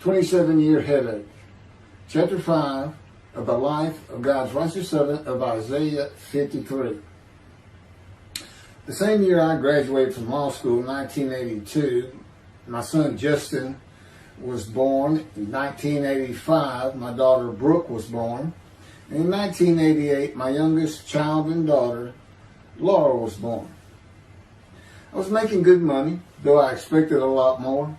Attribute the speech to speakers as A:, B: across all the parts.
A: 27-year headache. Chapter 5 of the life of God's righteous servant of Isaiah 53. The same year I graduated from law school in 1982, my son Justin was born. In 1985, my daughter Brooke was born. And in 1988, my youngest child and daughter, Laura, was born. I was making good money, though I expected a lot more,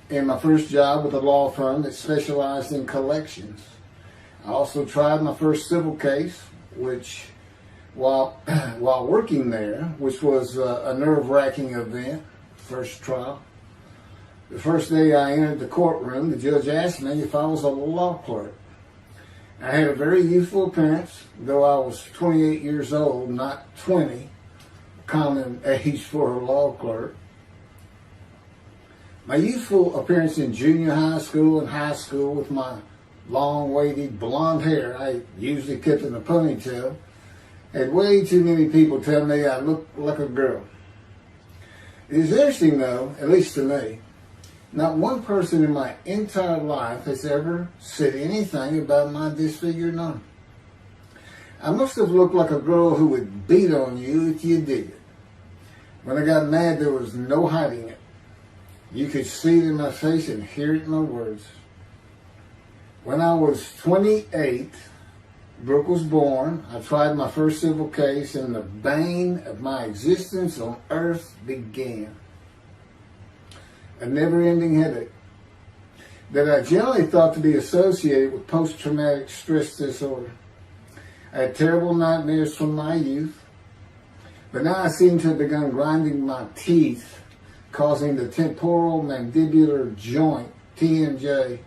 A: in my first job with a law firm that specialized in collections. I also tried my first civil case, which, while working there, which was a nerve-wracking event, first trial. The first day I entered the courtroom, the judge asked me if I was a law clerk. I had a very youthful appearance, though I was 28 years old, not 20, common age for a law clerk. My youthful appearance in junior high school and high school with my long, wavy blonde hair, I usually kept in a ponytail, had way too many people tell me I looked like a girl. It is interesting though, at least to me, not one person in my entire life has ever said anything about my disfigured arm. I must have looked like a girl who would beat on you if you did it. When I got mad, there was no hiding it. You could see it in my face and hear it in my words. When I was 28, Brooke was born. I tried my first civil case, and the bane of my existence on earth began. A never-ending headache that I generally thought to be associated with post-traumatic stress disorder. I had terrible nightmares from my youth, but now I seem to have begun grinding my teeth, causing the temporal mandibular joint, TMJ,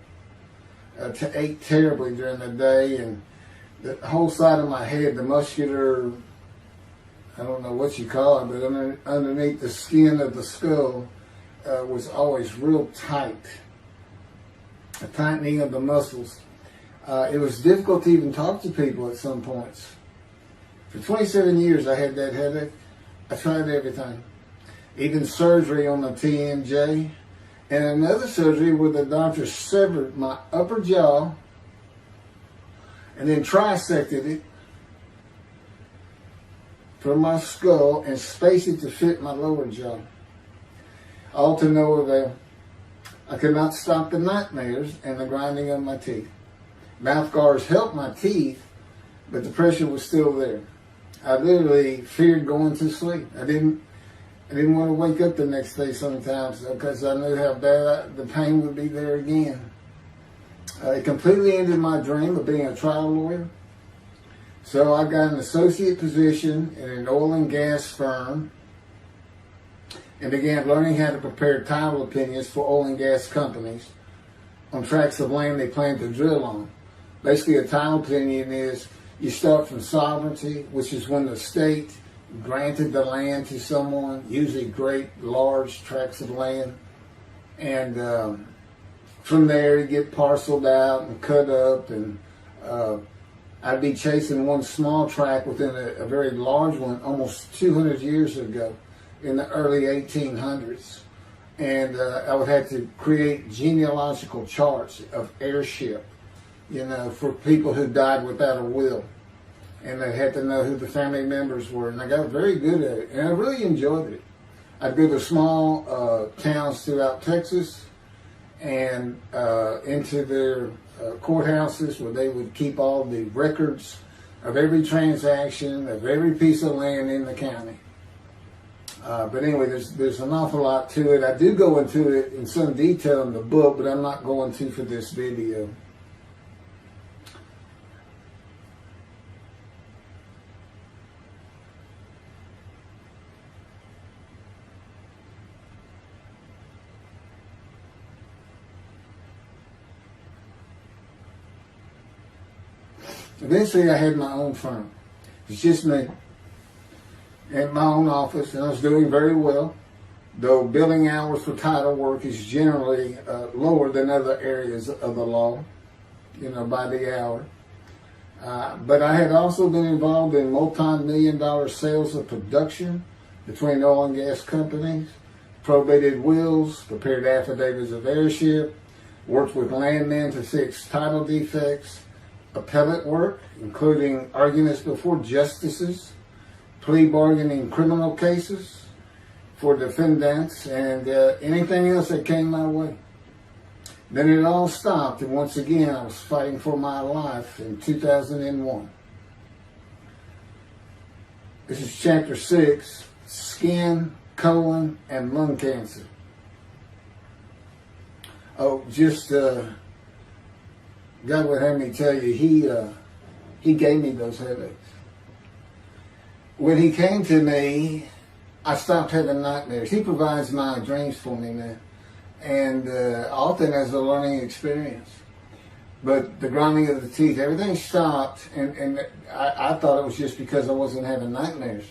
A: to ache terribly during the day, and the whole side of my head, the muscular, I don't know what you call it, but underneath the skin of the skull, was always real tight, a tightening of the muscles. It was difficult to even talk to people at some points. For 27 years I had that headache. I tried everything, even surgery on the TMJ, and another surgery where the doctor severed my upper jaw and then trisected it from my skull and spaced it to fit my lower jaw. All to no avail. I could not stop the nightmares and the grinding of my teeth. Mouth guards helped my teeth, but the pressure was still there. I literally feared going to sleep. I didn't want to wake up the next day sometimes because I knew how bad the pain would be there again. It completely ended my dream of being a trial lawyer. So I got an associate position in an oil and gas firm and began learning how to prepare title opinions for oil and gas companies on tracts of land they plan to drill on. Basically, a title opinion is you start from sovereignty, which is when the state granted the land to someone, usually great, large tracts of land. And from there, you get parceled out and cut up. And I'd be chasing one small tract within a very large one almost 200 years ago in the early 1800s. And I would have to create genealogical charts of heirship, for people who died without a will. And they had to know who the family members were. And I got very good at it. And I really enjoyed it. I'd go to small towns throughout Texas and into their courthouses where they would keep all the records of every transaction, of every piece of land in the county. But anyway, there's an awful lot to it. I do go into it in some detail in the book, but I'm not going to for this video. Eventually, I had my own firm. It's just me. In my own office, and I was doing very well, though billing hours for title work is generally lower than other areas of the law, by the hour. But I had also been involved in multi-million-dollar sales of production between oil and gas companies, probated wills, prepared affidavits of heirship, worked with landmen to fix title defects, appellate work, including arguments before justices, plea bargaining in criminal cases for defendants, and anything else that came my way. Then it all stopped, and once again I was fighting for my life in 2001. This is chapter 6, skin, colon, and lung cancer. Oh, just God would have me tell you, he gave me those headaches. When he came to me, I stopped having nightmares. He provides my dreams for me now, and often as a learning experience. But the grinding of the teeth, everything stopped, and I thought it was just because I wasn't having nightmares,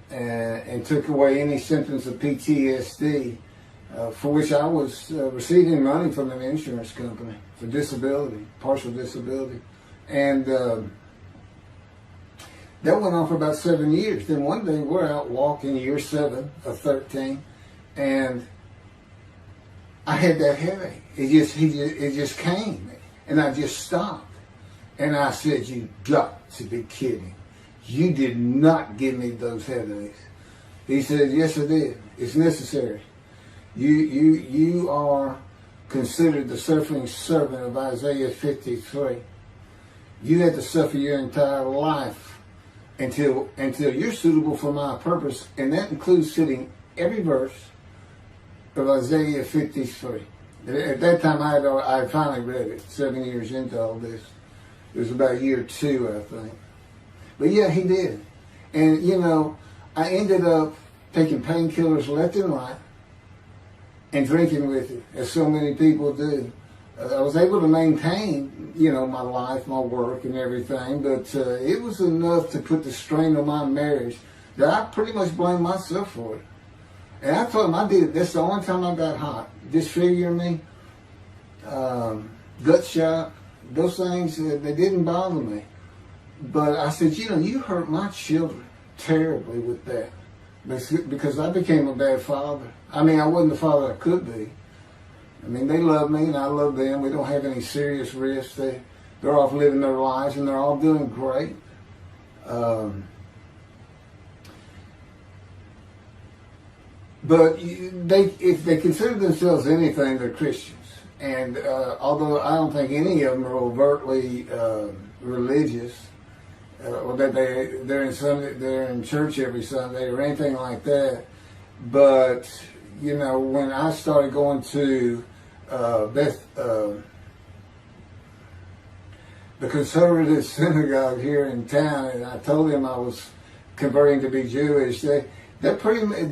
A: and took away any symptoms of PTSD, for which I was receiving money from an insurance company for disability, partial disability. And that went on for about 7 years. Then one day we're out walking, year 7 of 13, and I had that headache. It just came. And I just stopped. And I said, "You got to be kidding. You did not give me those headaches." He said, "Yes, I did. It's necessary. You are considered the suffering servant of Isaiah 53. You had to suffer your entire life until you're suitable for my purpose." And that includes fitting every verse of Isaiah 53. At that time, I had finally read it, 7 years into all this. It was about year 2, I think. But yeah, he did. And, I ended up taking painkillers left and right and drinking with it, as so many people do. I was able to maintain, my life, my work, and everything, but it was enough to put the strain on my marriage that I pretty much blamed myself for it. And I told him I did it. That's the only time I got hot. Disfiguring me, gut shot, those things, they didn't bother me. But I said, you hurt my children terribly with that. Because I became a bad father. I mean, I wasn't the father I could be. I mean, they love me and I love them. We don't have any serious risks. They're off living their lives and they're all doing great. But if they consider themselves anything, they're Christians. And although I don't think any of them are overtly religious, or that they're in church every Sunday or anything like that, but when I started going to the conservative synagogue here in town, and I told them I was converting to be Jewish, they're pretty much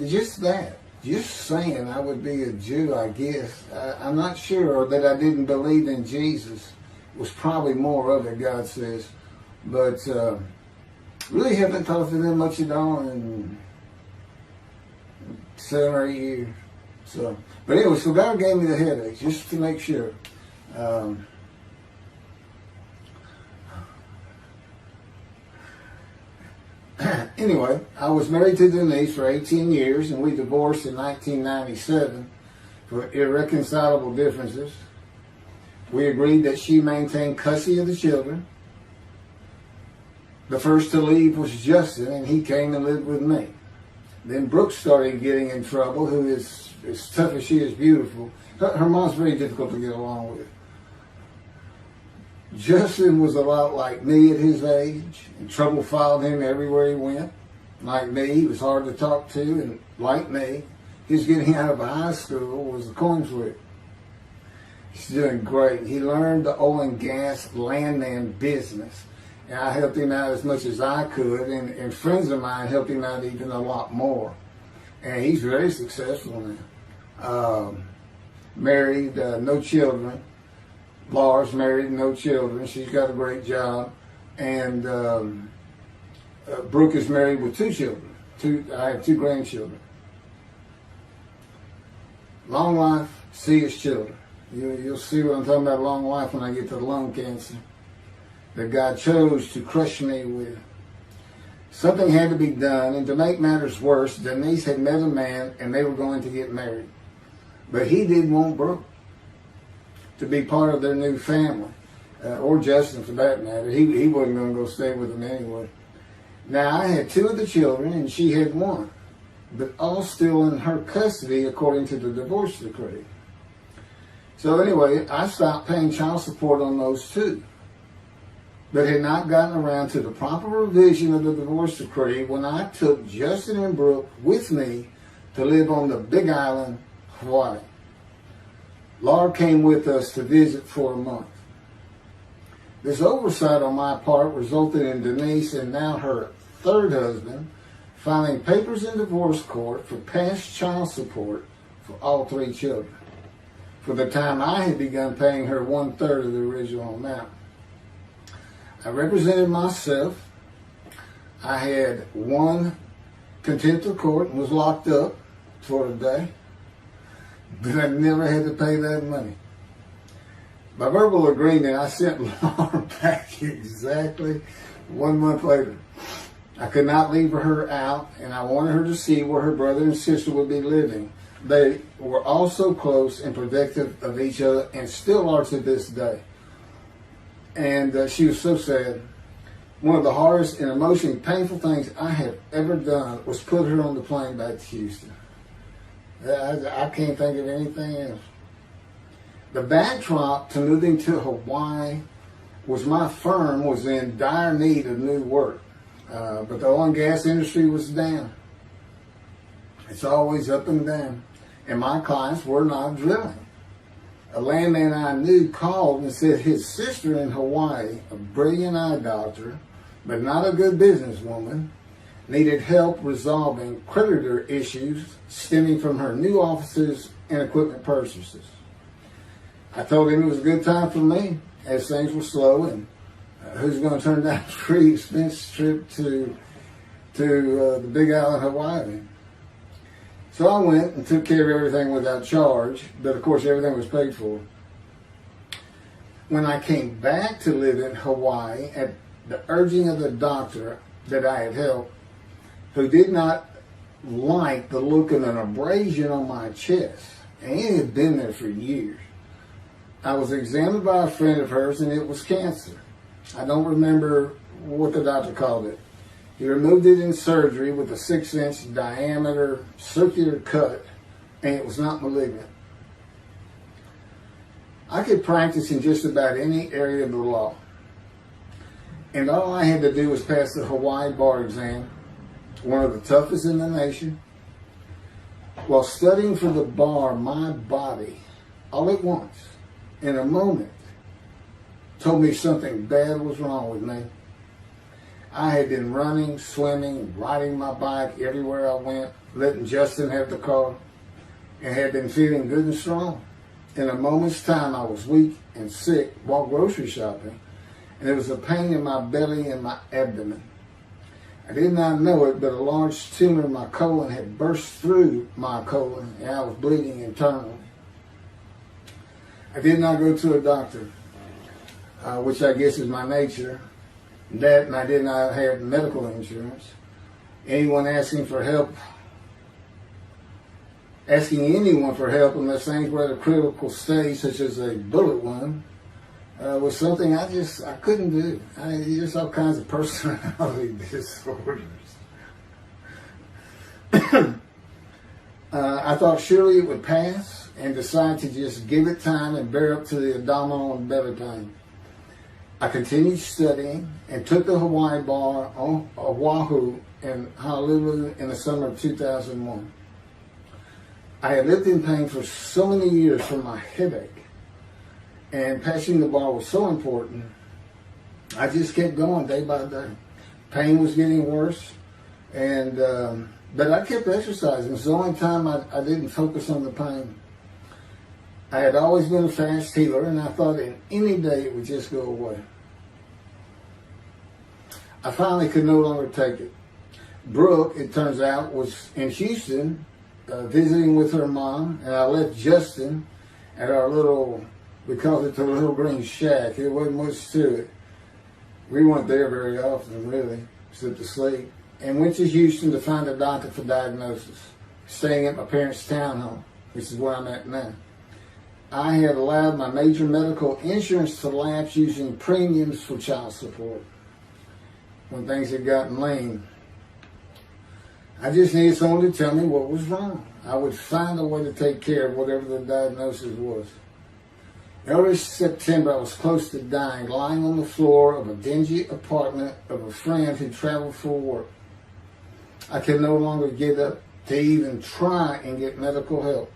A: just saying I would be a Jew, I guess. I'm not sure that I didn't believe in Jesus. It was probably more of it, God says. But really haven't talked to them much at all in 7 or 8 years. But anyway, so God gave me the headache, just to make sure. Anyway, I was married to Denise for 18 years, and we divorced in 1997 for irreconcilable differences. We agreed that she maintain custody of the children. The first to leave was Justin, and he came and lived with me. Then Brooke started getting in trouble, who is as tough as she is beautiful. Her mom's very difficult to get along with. Justin was a lot like me at his age, and trouble followed him everywhere he went. Like me, he was hard to talk to, and like me, his getting out of high school was a coin flip. He's doing great. He learned the oil and gas landman business, and I helped him out as much as I could, and friends of mine helped him out even a lot more. And he's very successful now. Married, no children. Laura's married, no children. She's got a great job. And Brooke is married with 2 children. I have 2 grandchildren. Long life, see his children. You'll see what I'm talking about, long life, when I get to the lung cancer that God chose to crush me with. Something had to be done, and to make matters worse, Denise had met a man and they were going to get married. But he didn't want Brooke. to be part of their new family, or Justin for that matter. He wasn't going to go stay with them anyway. Now, I had 2 of the children, and she had 1, but all still in her custody according to the divorce decree. So anyway, I stopped paying child support on those 2, but had not gotten around to the proper revision of the divorce decree when I took Justin and Brooke with me to live on the Big Island, Hawaii. Laura came with us to visit for a month. This oversight on my part resulted in Denise and now her 3rd husband filing papers in divorce court for past child support for all 3 children, for the time I had begun paying her 1/3 of the original amount. I represented myself. I had won contempt of court and was locked up for a day, but I never had to pay that money. By verbal agreement, I sent Laura back exactly 1 month later. I could not leave her out, and I wanted her to see where her brother and sister would be living. They were all so close and protective of each other, and still are to this day. And she was so sad. One of the hardest and emotionally painful things I have ever done was put her on the plane back to Houston. I can't think of anything else. The backdrop to moving to Hawaii was my firm was in dire need of new work. But the oil and gas industry was down. It's always up and down. And my clients were not drilling. A landman I knew called and said his sister in Hawaii, a brilliant eye doctor, but not a good businesswoman, needed help resolving creditor issues stemming from her new offices and equipment purchases. I told him it was a good time for me, as things were slow, and who's going to turn down a free expense trip to the Big Island, Hawaii? So I went and took care of everything without charge, but of course everything was paid for. When I came back to live in Hawaii at the urging of the doctor that I had helped, who did not like the look of an abrasion on my chest, and it had been there for years, I was examined by a friend of hers, and it was cancer. I don't remember what the doctor called it. He removed it in surgery with a 6-inch diameter circular cut, and it was not malignant. I could practice in just about any area of the law, and all I had to do was pass the Hawaii bar exam, one of the toughest in the nation. While studying for the bar, my body, all at once, in a moment, told me something bad was wrong with me. I had been running, swimming, riding my bike everywhere I went, letting Justin have the car, and had been feeling good and strong. In a moment's time, I was weak and sick while grocery shopping, and there was a pain in my belly and my abdomen. I did not know it, but a large tumor in my colon had burst through my colon, and I was bleeding internally. I did not go to a doctor, which I guess is my nature. That, and I did not have medical insurance. Anyone asking for help, asking anyone for help unless things were at a critical stage, such as a bullet wound, was something I couldn't do. There's all kinds of personality disorders. I thought surely it would pass, and decided to just give it time and bear up to the abdominal and belly pain. I continued studying and took the Hawaii bar on Oahu and Honolulu in the summer of 2001. I had lived in pain for so many years from my headache, and passing the bar was so important. I just kept going day by day. Pain was getting worse, and but I kept exercising. It was the only time I didn't focus on the pain. I had always been a fast healer, and I thought in any day it would just go away. I finally could no longer take it. Brooke, it turns out, was in Houston visiting with her mom, and I left Justin at our little, we called it the Little Green Shack. There wasn't much to it. We weren't there very often, really, except to sleep, and went to Houston to find a doctor for diagnosis, staying at my parents' townhome, which is where I'm at now. I had allowed my major medical insurance to lapse using premiums for child support when things had gotten lean. I just needed someone to tell me what was wrong. I would find a way to take care of whatever the diagnosis was. Early September, I was close to dying, lying on the floor of a dingy apartment of a friend who traveled for work. I could no longer get up to even try and get medical help.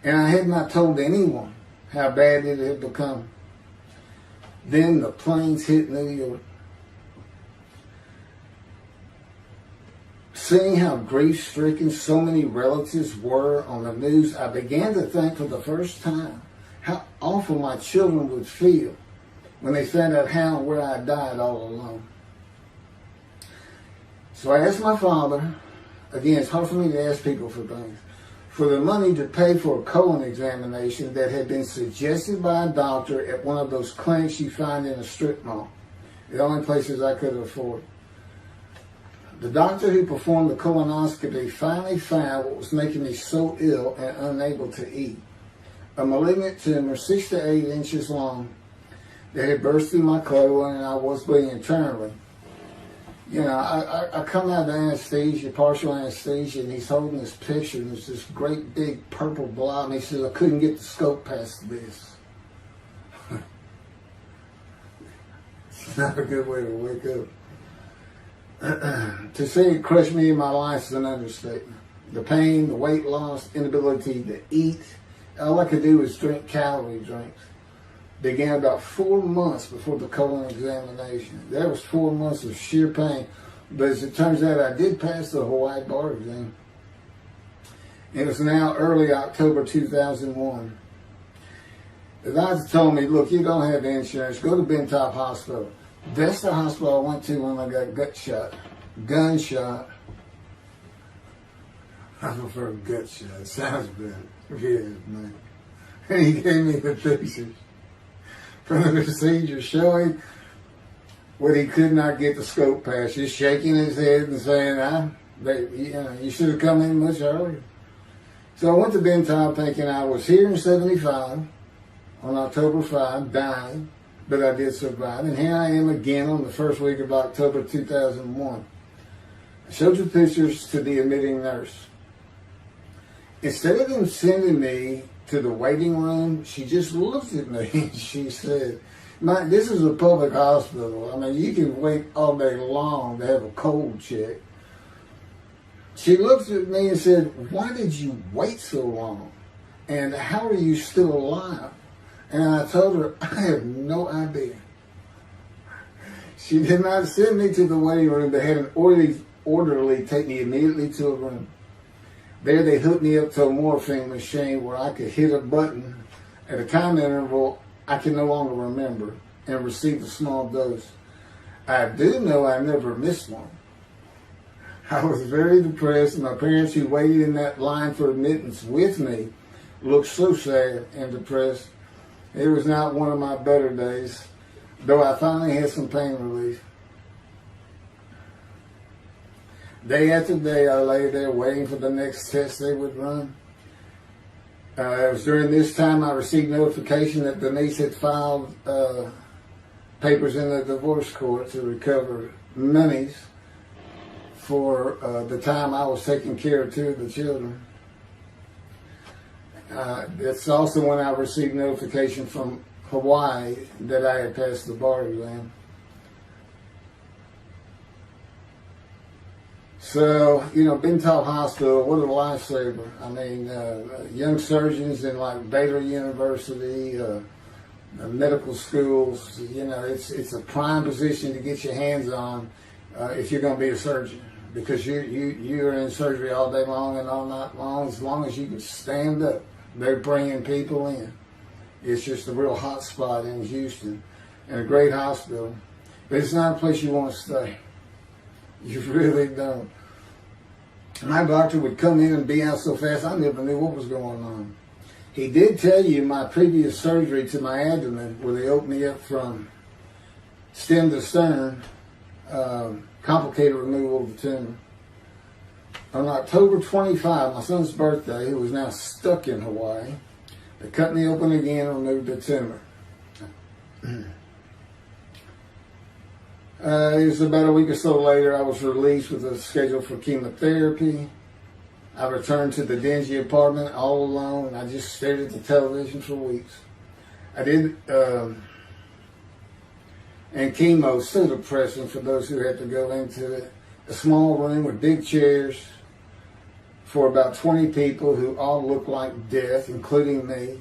A: And I had not told anyone how bad it had become. Then the planes hit New York. Seeing how grief-stricken so many relatives were on the news, I began to think for the first time how awful my children would feel when they found out how and where I died all alone. So I asked my father, again, it's hard for me to ask people for things, for the money to pay for a colon examination that had been suggested by a doctor at one of those clinics you find in a strip mall, the only places I could afford. The doctor who performed the colonoscopy finally found what was making me so ill and unable to eat. A malignant tumor 6 to 8 inches long that had burst through my colon, and I was bleeding internally. You know, I come out of anesthesia, partial anesthesia, and he's holding this picture, and there's this great big purple blob, and he says, I couldn't get the scope past this. It's not a good way to wake up. To say it crushed me in my life is an understatement. The pain, the weight loss, inability to eat, all I could do was drink calorie drinks. Began about 4 months before the colon examination. That was 4 months of sheer pain. But as it turns out, I did pass the Hawaii bar exam. It was now early October 2001. The doctor told me, look, you don't have insurance. Go to Bentop Hospital. That's the hospital I went to when I got gunshot. I prefer gutshot. It sounds better. Yeah, man. And he gave me the pictures from the procedure showing what he could not get the scope past. Just shaking his head and saying, you should have come in much earlier. So I went to Bentop thinking I was here in 75 on October 5, dying, but I did survive. And here I am again on the first week of October 2001. I showed the pictures to the admitting nurse. Instead of them sending me to the waiting room, she just looked at me and she said, Mike, this is a public hospital. I mean, you can wait all day long to have a cold check. She looked at me and said, why did you wait so long? And how are you still alive? And I told her, I have no idea. She did not send me to the waiting room, but had an orderly take me immediately to a room. There they hooked me up to a morphine machine where I could hit a button at a time interval I can no longer remember and receive a small dose. I do know I never missed one. I was very depressed, and my parents who waited in that line for admittance with me looked so sad and depressed. It was not one of my better days, though I finally had some pain relief. Day after day, I lay there waiting for the next test they would run. It was during this time I received notification that Denise had filed papers in the divorce court to recover monies for the time I was taking care of 2 of the children. It's also when I received notification from Hawaii that I had passed the bar exam. So, Bentop Hospital, what a lifesaver. I mean, young surgeons in like Baylor University, medical schools, it's a prime position to get your hands on if you're going to be a surgeon, because you're in surgery all day long and all night long. As long as you can stand up, they're bringing people in. It's just a real hot spot in Houston and a great hospital, but it's not a place you want to stay. You really don't. My doctor would come in and be out so fast, I never knew what was going on. He did tell you my previous surgery to my abdomen, where they opened me up from stem to stern, complicated removal of the tumor. On October 25, my son's birthday, who was now stuck in Hawaii, They cut me open again and removed the tumor. It was about a week or so later, I was released with a schedule for chemotherapy. I returned to the dingy apartment all alone, and I just stared at the television for weeks. And chemo is so depressing for those who had to go into it. A small room with big chairs for about 20 people who all looked like death, including me.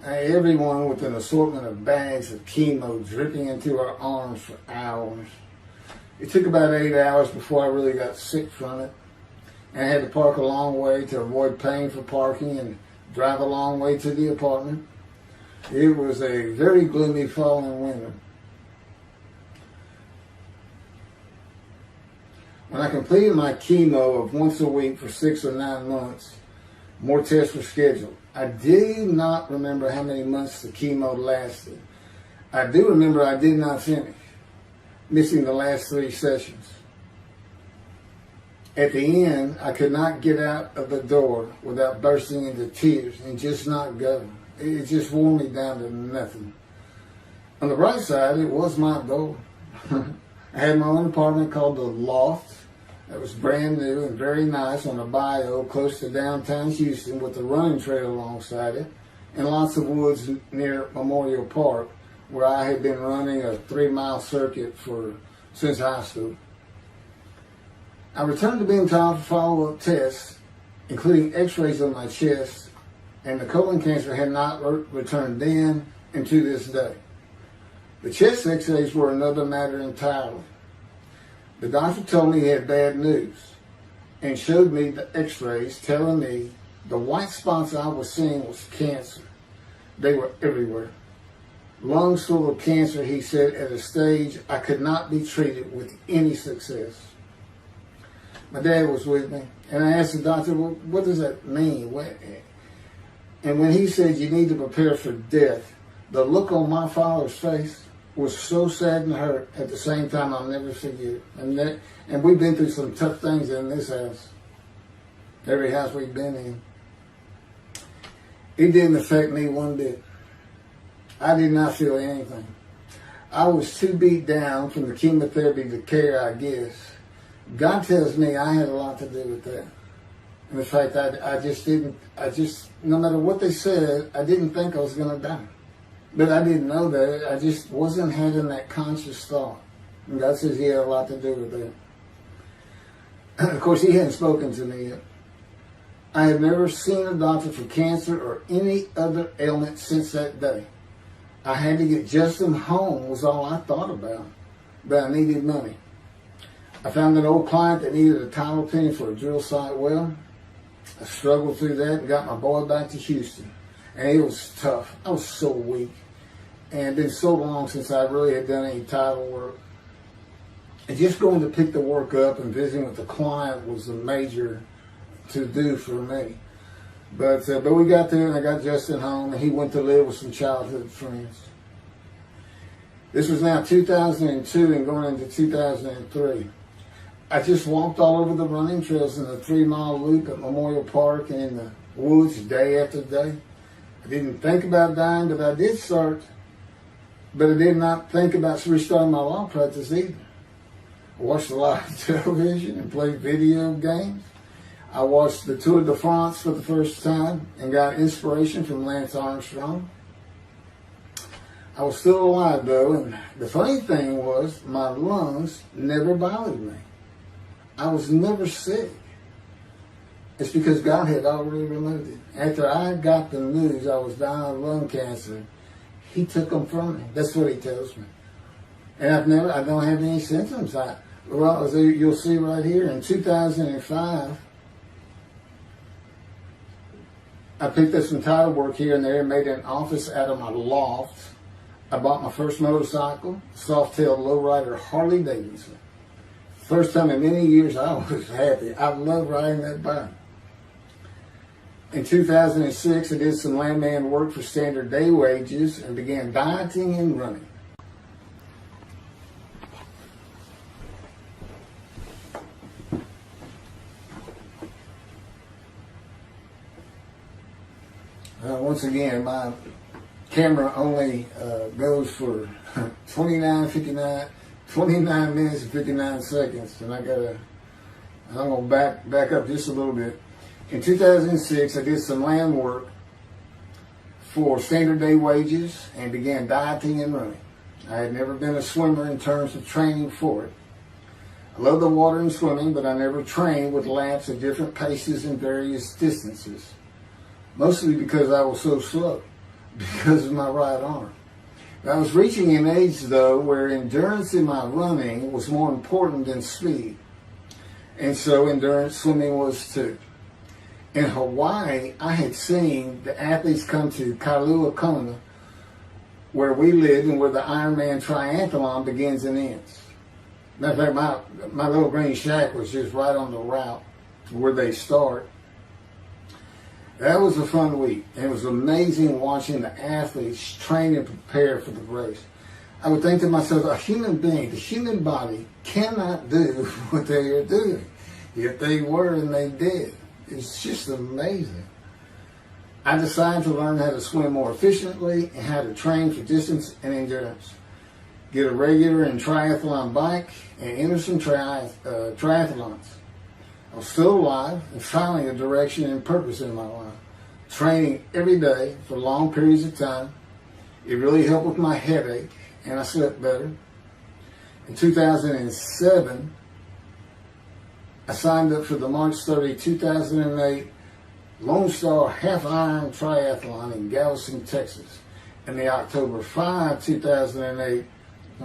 A: Everyone with an assortment of bags of chemo dripping into our arms for hours. It took about 8 hours before I really got sick from it. And I had to park a long way to avoid paying for parking and drive a long way to the apartment. It was a very gloomy fall and winter. When I completed my chemo of once a week for 6 or 9 months, more tests were scheduled. I do not remember how many months the chemo lasted. I do remember I did not finish, missing the last 3 sessions. At the end, I could not get out of the door without bursting into tears and just not go. It just wore me down to nothing. On the bright side, it was my goal. I had my own apartment called The Loft. That was brand new and very nice on a bayou close to downtown Houston with a running trail alongside it and lots of woods near Memorial Park where I had been running a 3-mile circuit since high school. I returned to being told for follow-up tests, including x-rays on my chest, and the colon cancer had not returned then and to this day. The chest x-rays were another matter entirely. The doctor told me he had bad news and showed me the x-rays telling me the white spots I was seeing was cancer. They were everywhere. Lungs full of cancer, he said, at a stage I could not be treated with any success. My dad was with me, and I asked the doctor, well, what does that mean? And when he said you need to prepare for death, the look on my father's face was so sad and hurt at the same time I'll never forget it. And we've been through some tough things in this house. Every house we've been in. It didn't affect me one bit. I did not feel anything. I was too beat down from the chemotherapy to care, I guess. God tells me I had a lot to do with that. And in fact, no matter what they said, I didn't think I was going to die. But I didn't know that. I just wasn't having that conscious thought. And God says he had a lot to do with that. Of course, he hadn't spoken to me yet. I had never seen a doctor for cancer or any other ailment since that day. I had to get Justin home was all I thought about. But I needed money. I found an old client that needed a title penny for a drill site well. I struggled through that and got my boy back to Houston. And it was tough. I was so weak. And it's been so long since I really had done any title work. And just going to pick the work up and visiting with the client was a major to-do for me. But we got there and I got Justin home and he went to live with some childhood friends. This was now 2002 and going into 2003. I just walked all over the running trails in the 3-mile loop at Memorial Park and in the woods day after day. I didn't think about dying, but I did start. But I did not think about restarting my law practice either. I watched a lot of television and played video games. I watched the Tour de France for the first time and got inspiration from Lance Armstrong. I was still alive though, and the funny thing was my lungs never bothered me. I was never sick. It's because God had already removed it. After I got the news I was dying of lung cancer, he took them from me. That's what he tells me. And I don't have any symptoms. As you'll see right here, in 2005, I picked up some title work here and there and made an office out of my loft. I bought my first motorcycle, soft-tailed lowrider Harley Davidson. First time in many years I was happy. I loved riding that bike. In 2006, I did some landman work for standard day wages and began dieting and running. Once once again, my camera only goes for 29 minutes and 59 seconds, and I'm gonna back up just a little bit. In 2006, I did some land work for standard day wages and began dieting and running. I had never been a swimmer in terms of training for it. I love the water and swimming, but I never trained with laps at different paces and various distances. Mostly because I was so slow, because of my right arm. I was reaching an age, though, where endurance in my running was more important than speed. And so endurance swimming was too. In Hawaii, I had seen the athletes come to Kailua Kona, where we lived and where the Ironman triathlon begins and ends. Matter of fact, my little green shack was just right on the route to where they start. That was a fun week. It was amazing watching the athletes train and prepare for the race. I would think to myself, a human being, the human body cannot do what they are doing. Yet they were and they did. It's just amazing. I decided to learn how to swim more efficiently and how to train for distance and endurance. Get a regular and triathlon bike and enter some triathlons. I was still alive and finding a direction and purpose in my life. Training every day for long periods of time. It really helped with my headache and I slept better. In 2007, I signed up for the March 30, 2008 Lone Star Half Iron Triathlon in Galveston, Texas, and the October 5, 2008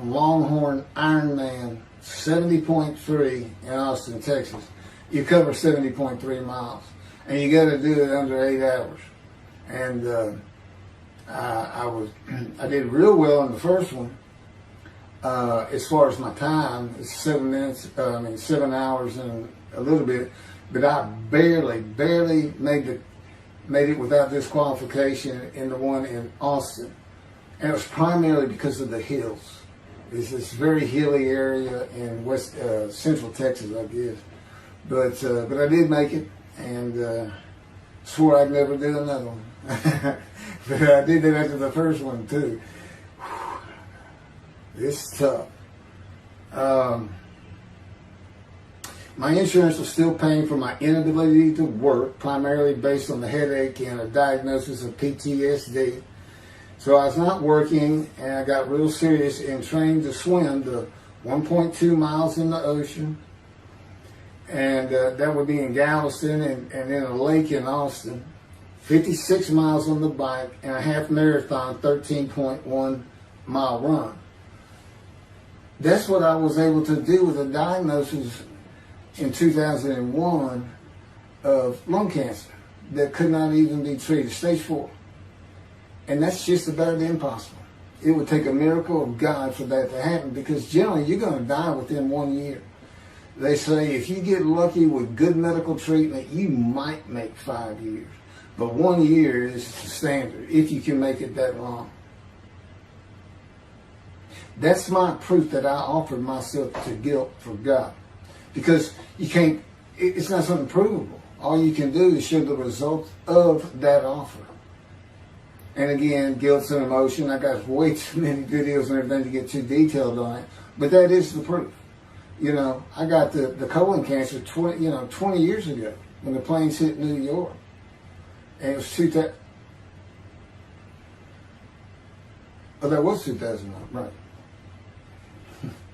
A: Longhorn Ironman 70.3 in Austin, Texas. You cover 70.3 miles, and you got to do it under 8 hours. And I did real well in the first one. As far as my time, it's 7 hours and a little bit, but I barely made it without disqualification in the one in Austin. And it was primarily because of the hills. It's this very hilly area in central Texas, I guess. But I did make it, and swore I'd never do another one. But I did it after the first one too. It's tough. My insurance was still paying for my inability to work, primarily based on the headache and a diagnosis of PTSD. So I was not working, and I got real serious in training to swim the 1.2 miles in the ocean, and that would be in Galveston and in a lake in Austin, 56 miles on the bike, and a half marathon, 13.1 mile run. That's what I was able to do with a diagnosis in 2001 of lung cancer that could not even be treated, stage 4. And that's just about impossible. It would take a miracle of God for that to happen, because generally you're going to die within 1 year. They say if you get lucky with good medical treatment, you might make 5 years. But 1 year is the standard, if you can make it that long. That's my proof that I offered myself to guilt for God. Because you can't, it's not something provable. All you can do is show the results of that offer. And again, guilt's an emotion. I got way too many videos and everything to get too detailed on it. But that is the proof. You know, I got the colon cancer 20 years ago when the planes hit New York. And it was 2000. Oh, that was 2009, right.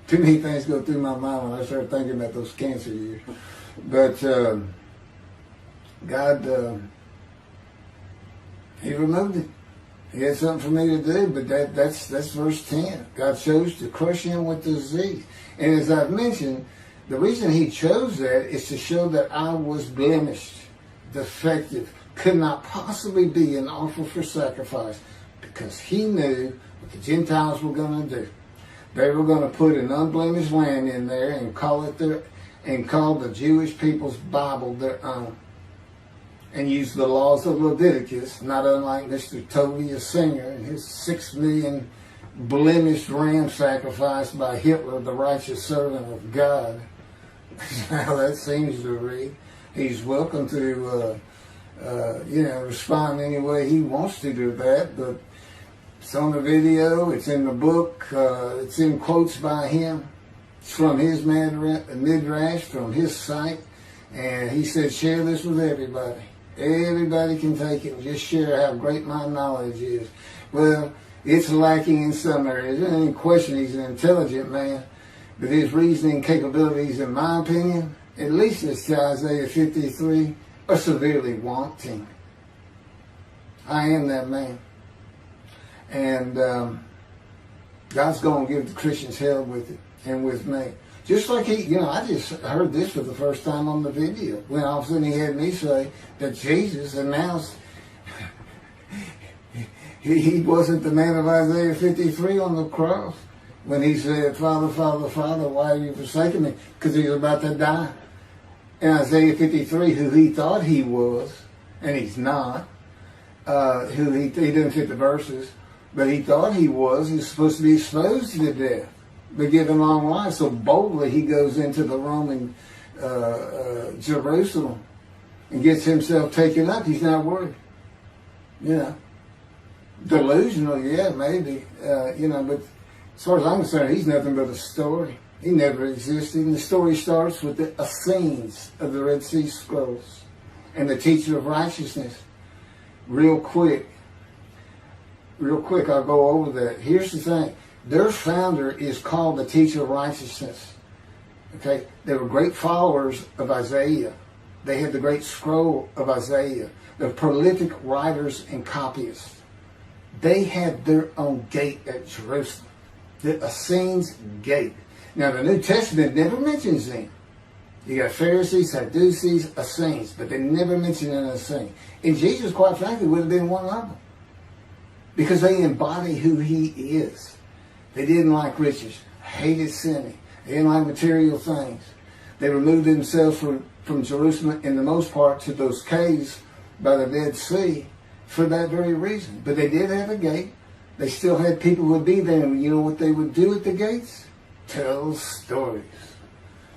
A: Too many things go through my mind when I start thinking about those cancer years. But God, He removed it. He had something for me to do, but that's verse 10. God chose to crush him with disease. And as I've mentioned, the reason he chose that is to show that I was blemished, defective, could not possibly be an offer for sacrifice, because he knew what the Gentiles were going to do. They were going to put an unblemished lamb in there and call the Jewish people's Bible their own, and use the laws of Leviticus, not unlike Mr. Tovia Singer and his 6 million blemished ram sacrifice by Hitler, the righteous servant of God. How that seems to read. He's welcome to respond any way he wants to do that. But it's on the video, it's in the book, it's in quotes by him. It's from his midrash, from his site. And he said, share this with everybody. Everybody can take it and just share how great my knowledge is. Well, it's lacking in some areas. There's any question he's an intelligent man. But his reasoning capabilities, in my opinion, at least as to Isaiah 53, are severely wanting. I am that man. And God's going to give the Christians hell with it and with me. Just like I just heard this for the first time on the video. When all of a sudden he had me say that Jesus announced he wasn't the man of Isaiah 53 on the cross. When he said, Father, Father, Father, why are you forsaking me? Because he was about to die. In Isaiah 53, who he thought he was, and he's not, who he didn't fit the verses, but he thought he was supposed to be exposed to death, but given long life. So boldly he goes into the Roman Jerusalem and gets himself taken up. He's not worried. Delusional, yeah, maybe, but as far as I'm concerned, he's nothing but a story. He never existed. And the story starts with the Essenes of the Red Sea Scrolls and the teacher of righteousness. Real quick, I'll go over that. Here's the thing. Their founder is called the teacher of righteousness. Okay? They were great followers of Isaiah. They had the great scroll of Isaiah. They're prolific writers and copyists. They had their own gate at Jerusalem. The Essenes gate. Now, the New Testament never mentions them. You got Pharisees, Sadducees, Essenes, but they never mention an Essene. And Jesus, quite frankly, would have been one of them. Because they embody who he is. They didn't like riches, hated sinning. They didn't like material things. They removed themselves from Jerusalem, in the most part, to those caves by the Dead Sea for that very reason. But they did have a gate. They still had people who would be there. And you know what they would do at the gates? Tell stories.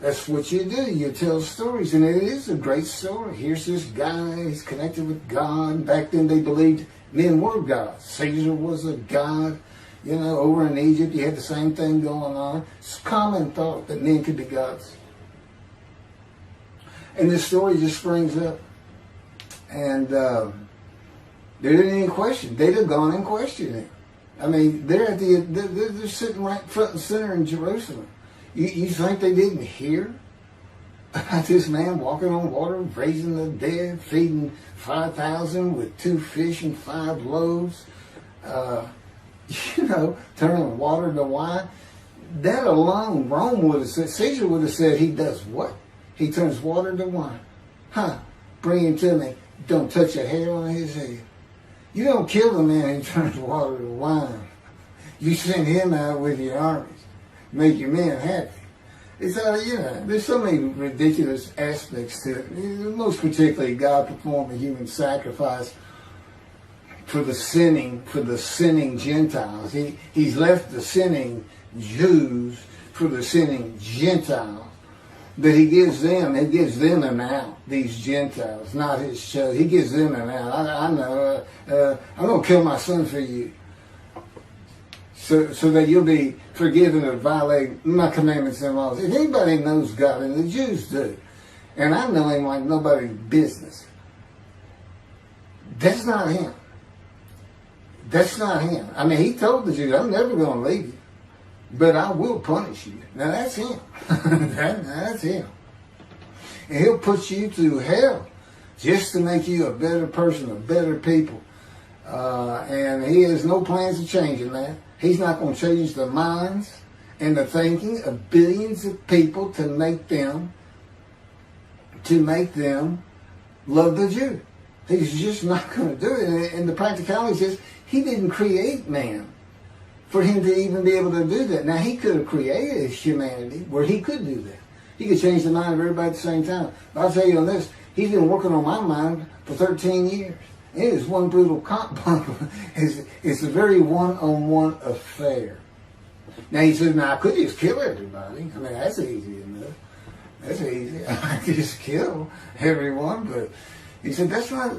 A: That's what you do. You tell stories. And it is a great story. Here's this guy. He's connected with God. Back then they believed men were gods. Caesar was a god. Over in Egypt you had the same thing going on. It's a common thought that men could be gods. And this story just springs up. And there didn't any question. They'd have gone and questioned him. I mean, they're sitting right front and center in Jerusalem. You think they didn't hear about this man walking on water, raising the dead, feeding 5,000 with 2 fish and 5 loaves, turning water to wine? That alone, Rome would have said, Caesar would have said, he does what? He turns water to wine. Bring him to me. Don't touch a hair on his head. You don't kill the man who turns water to wine. You send him out with your armies. Make your men happy. It's there's so many ridiculous aspects to it. Most particularly, God performed a human sacrifice for the sinning Gentiles. He's left the sinning Jews for the sinning Gentiles. But he gives them an out, these Gentiles, not his chosen. He gives them an out. I know, I'm going to kill my son for you. So that you'll be forgiven of violating my commandments and laws. If anybody knows God, and the Jews do, and I know him like nobody's business, that's not him. That's not him. I mean, he told the Jews, I'm never going to leave you, but I will punish you. Now that's him. That's him. And he'll put you through hell just to make you a better person, a better people. And he has no plans of changing that. He's not going to change the minds and the thinking of billions of people to make them love the Jew. He's just not going to do it. And the practicality is, he didn't create man for him to even be able to do that. Now, he could have created humanity where he could do that. He could change the mind of everybody at the same time. But I'll tell you on this, he's been working on my mind for 13 years. It is one brutal cop bump. It's a very one-on-one affair. Now, he says, I could just kill everybody. I mean, that's easy enough. That's easy. I could just kill everyone, but, He said, that's not,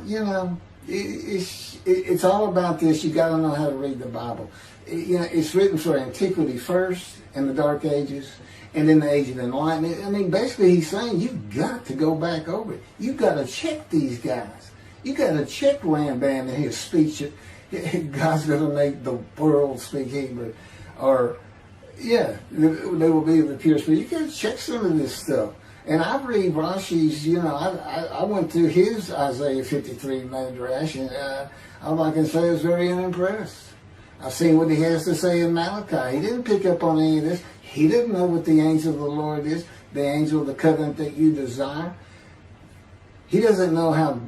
A: it's all about this. You got to know how to read the Bible. It's written for antiquity first, and the Dark Ages, and then the Age of Enlightenment. I mean, basically he's saying you've got to go back over it. You've got to check these guys. You've got to check Rambam and his speech. God's going to make the world speak Hebrew. Or, they will be the pure speech. You got to check some of this stuff. And I read Rashi's, I went through his Isaiah 53 Midrash, and all I can say is very unimpressed. I've seen what he has to say in Malachi. He didn't pick up on any of this. He didn't know what the angel of the Lord is, the angel of the covenant that you desire. He doesn't know how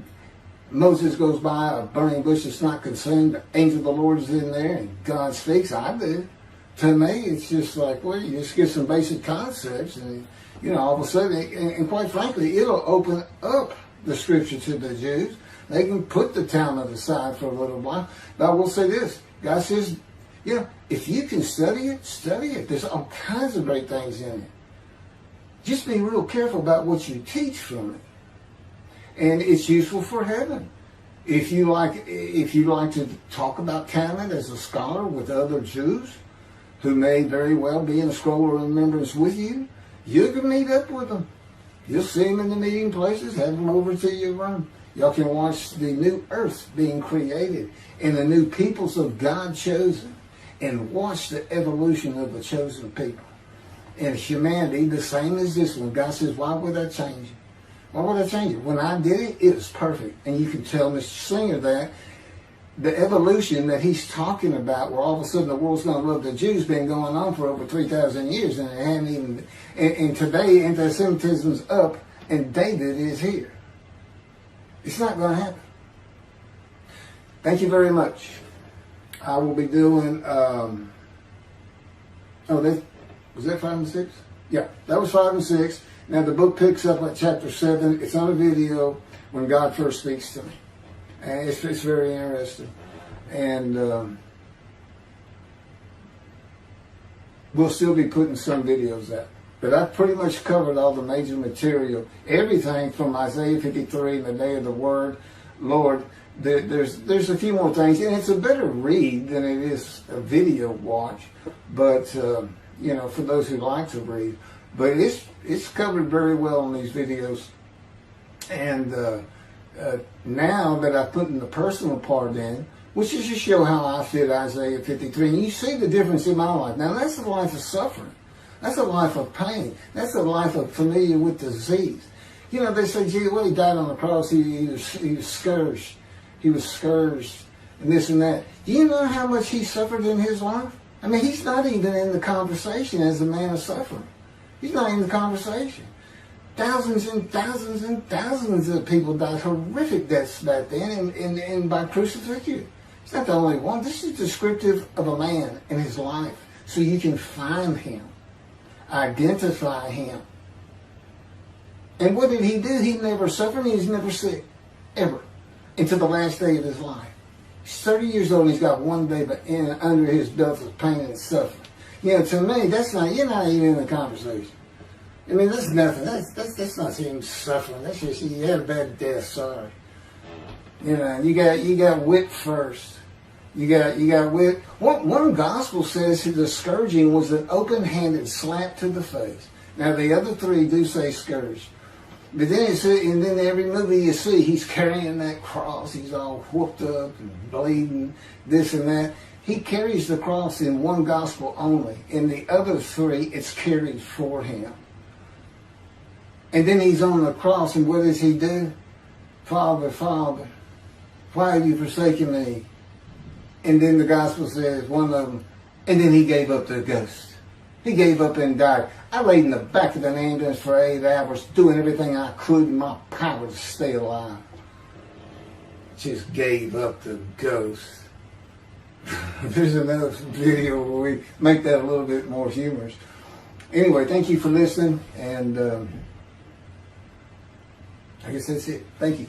A: Moses goes by a burning bush that's not consumed. The angel of the Lord is in there, and God speaks. I do. To me, it's just like, well, you just get some basic concepts, and all of a sudden, and quite frankly, it'll open up the scripture to the Jews. They can put the Talmud aside for a little while. But I will say this. God says, if you can study it, study it. There's all kinds of great things in it. Just be real careful about what you teach from it. And it's useful for heaven. If you like to talk about Talmud as a scholar with other Jews who may very well be in a scroll of remembrance with you, you can meet up with them. You'll see them in the meeting places, have them over to your room. Y'all can watch the new earth being created and the new peoples of God chosen, and watch the evolution of the chosen people. And humanity, the same as this one. God says, why would I change it? Why would I change it? When I did it, it was perfect. And you can tell Mr. Singer that the evolution that he's talking about, where all of a sudden the world's going to love the Jews, been going on for over 3,000 years, and it hadn't even. And today, anti-Semitism's up, and David is here. It's not going to happen. Thank you very much. I will be doing. Was that 5 and 6? Yeah, that was 5 and 6. Now the book picks up at chapter 7. It's on a video when God first speaks to me. And it's very interesting. And we'll still be putting some videos out. But I've pretty much covered all the major material. Everything from Isaiah 53 and the day of the word, Lord. There's a few more things. And it's a better read than it is a video watch. But, for those who like to read. But it's covered very well in these videos. And now that I've put in the personal part in, which is to show how I fit Isaiah 53, and you see the difference in my life. Now that's a life of suffering. That's a life of pain. That's a life of familiar with disease. They say, gee, well, he died on the cross. He was scourged. He was scourged and this and that. Do you know how much he suffered in his life? I mean, he's not even in the conversation as a man of suffering. He's not in the conversation. Thousands and thousands and thousands of people died horrific deaths back then and by crucifixion. It's not the only one. This is descriptive of a man in his life. So you can find him, identify him. And what did he do? He never suffered. He was never sick, ever, until the last day of his life. He's 30 years old and he's got one day under his belt of pain and suffering. To me, you're not even in the conversation. I mean, that's nothing. That's not even suffering. That's just, you had a bad death, sorry. You got whipped first. You got whipped. One gospel says the scourging was an open-handed slap to the face. Now, the other three do say scourge. But then and then every movie you see, he's carrying that cross. He's all whooped up and bleeding, this and that. He carries the cross in one gospel only. In the other three, it's carried for him. And then he's on the cross, and what does he do? Father, Father, why have you forsaken me? And then the gospel says, one of them, and then he gave up the ghost. He gave up and died. I laid in the back of an ambulance for 8 hours, doing everything I could in my power to stay alive. Just gave up the ghost. There's another video where we make that a little bit more humorous. Anyway, thank you for listening, and I guess that's it. Thank you.